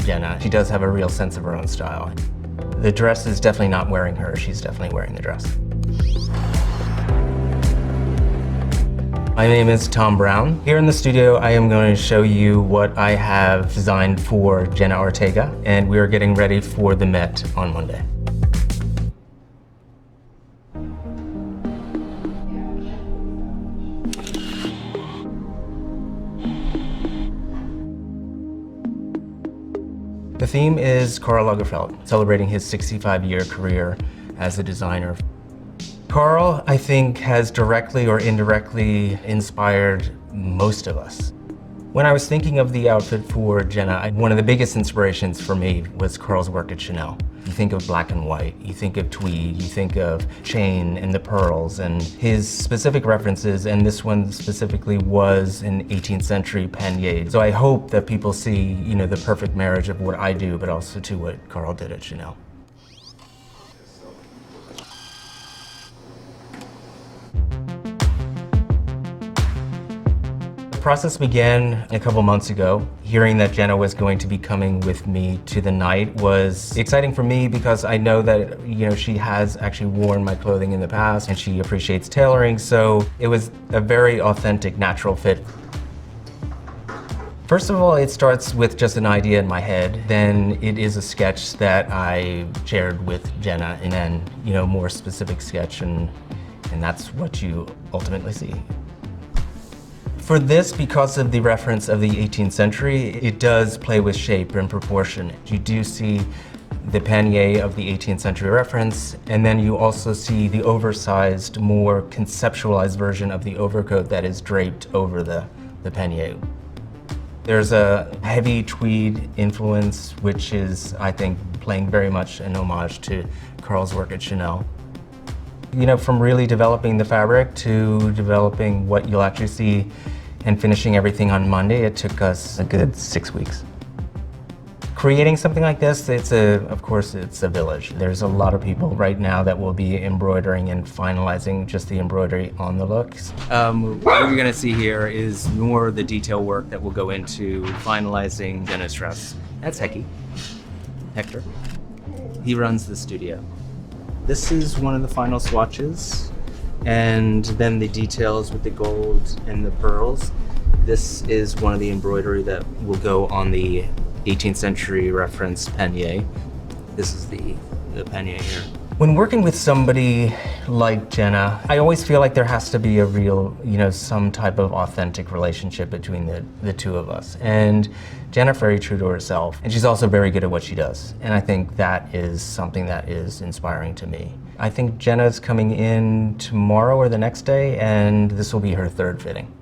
Jenna. She does have a real sense of her own style. The dress is definitely not wearing her, she's definitely wearing the dress. My name is Tom Brown. Here in the studio, I am going to show you what I have designed for Jenna Ortega, and we are getting ready for the Met on Monday. The theme is Karl Lagerfeld, celebrating his 65-year career as a designer. Karl, I think, has directly or indirectly inspired most of us. When I was thinking of the outfit for Jenna, one of the biggest inspirations for me was Karl's work at Chanel. You think of black and white, you think of tweed, you think of chain and the pearls and his specific references, and this one specifically was an 18th century pannier. So I hope that people see, the perfect marriage of what I do, but also to what Karl did at Chanel. The process began a couple months ago. Hearing that Jenna was going to be coming with me to the night was exciting for me because I know that, she has actually worn my clothing in the past and she appreciates tailoring, so it was a very authentic, natural fit. First of all, it starts with just an idea in my head. Then it is a sketch that I shared with Jenna, and then, more specific sketch, and that's what you ultimately see. For this, because of the reference of the 18th century, it does play with shape and proportion. You do see the pannier of the 18th century reference, and then you also see the oversized, more conceptualized version of the overcoat that is draped over the pannier. There's a heavy tweed influence, which is, I think, playing very much an homage to Karl's work at Chanel. From really developing the fabric to developing what you'll actually see and finishing everything on Monday, it took us a good 6 weeks. Creating something like this, of course, it's a village. There's a lot of people right now that will be embroidering and finalizing just the embroidery on the looks. What you're gonna see here is more of the detail work that will go into finalizing Jenna's dress. That's Hector. He runs the studio. This is one of the final swatches, and then the details with the gold and the pearls. This is one of the embroidery that will go on the 18th century reference pannier. This is the pannier here. When working with somebody like Jenna, I always feel like there has to be a real, some type of authentic relationship between the two of us. And Jenna's very true to herself, and she's also very good at what she does. And I think that is something that is inspiring to me. I think Jenna's coming in tomorrow or the next day, and this will be her third fitting.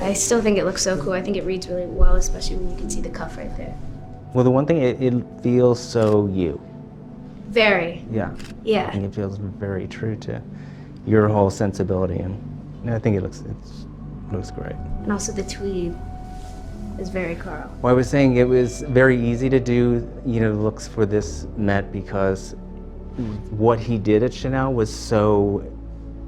I still think it looks so cool. I think it reads really well, especially when you can see the cuff right there. Well, the one thing, it feels so you. Very. Yeah. Yeah. I think it feels very true to your whole sensibility, and I think it looks great. And also the tweed is very Karl. Well, I was saying it was very easy to do, looks for this Met because what he did at Chanel was so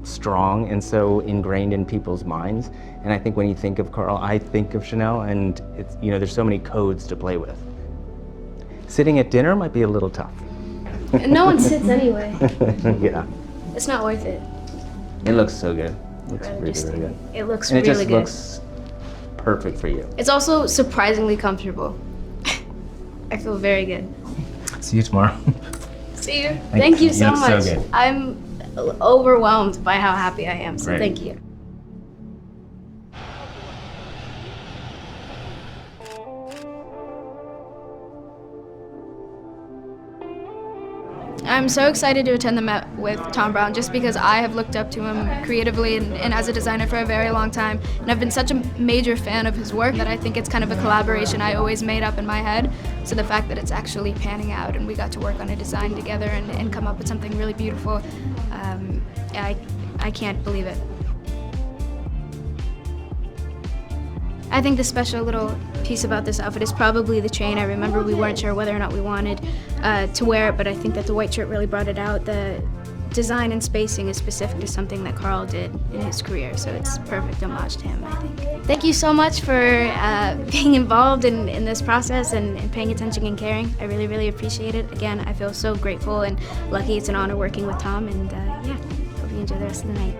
strong and so ingrained in people's minds. And I think when you think of Karl, I think of Chanel, and it's, there's so many codes to play with. Sitting at dinner might be a little tough. No one sits anyway. Yeah. It's not worth it. It looks so good. It looks Rather really, just really good. It looks And it really just good. looks perfect for you. It's also surprisingly comfortable. I feel very good. See you tomorrow. See you. Thank you so look so much. good. I'm overwhelmed by how happy I am, so Great. thank you. I'm so excited to attend the Met with Tom Brown just because I have looked up to him creatively and as a designer for a very long time. And I've been such a major fan of his work that I think it's kind of a collaboration I always made up in my head. So the fact that it's actually panning out and we got to work on a design together and come up with something really beautiful, I can't believe it. I think the special little piece about this outfit is probably the chain. I remember we weren't sure whether or not we wanted to wear it, but I think that the white shirt really brought it out. The design and spacing is specific to something that Carl did in his career, so it's perfect homage to him, I think. Thank you so much for being involved in this process and paying attention and caring. I really, really appreciate it. Again, I feel so grateful and lucky. It's an honor working with Tom, and yeah, hope you enjoy the rest of the night.